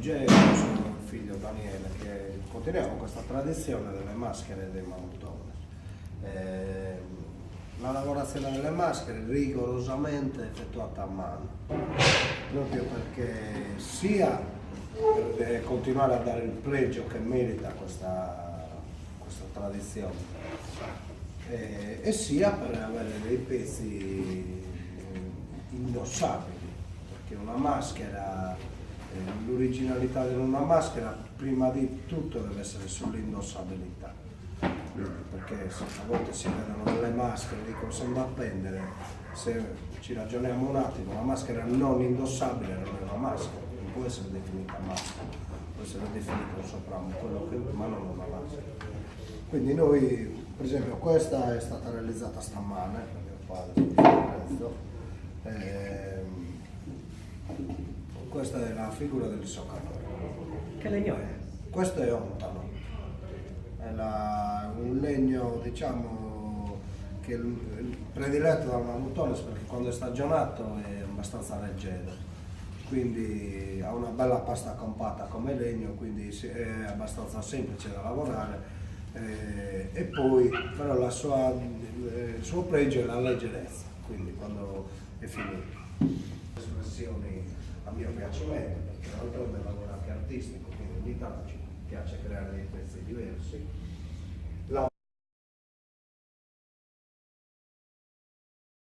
Ruggero, sono il figlio Daniele, che continuiamo questa tradizione delle maschere dei mamuttoni. La lavorazione delle maschere rigorosamente effettuata a mano, proprio perché sia per continuare a dare il pregio che merita questa tradizione, e sia per avere dei pezzi indossabili, perché una maschera, l'originalità di una maschera prima di tutto deve essere sull'indossabilità, perché a volte si vedono delle maschere, dico, sono da appendere. Se ci ragioniamo un attimo, una maschera non indossabile non è una maschera, non può essere definita maschera, può essere definita un soprannome, ma non una maschera. Quindi noi, per esempio, questa è stata realizzata stamane da mio padre, questa è la figura del soccatore. Che legno è? Questo è ontano, è un legno, diciamo, che è il prediletto dal mamuttone, perché quando è stagionato è abbastanza leggero, quindi ha una bella pasta compatta come legno, quindi è abbastanza semplice da lavorare, e poi però il suo pregio è la leggerezza, quindi quando è finito. Espressioni a mio piacimento, perché d'altronde lavoro anche artistico, quindi ogni tanto ci piace creare dei pezzi diversi.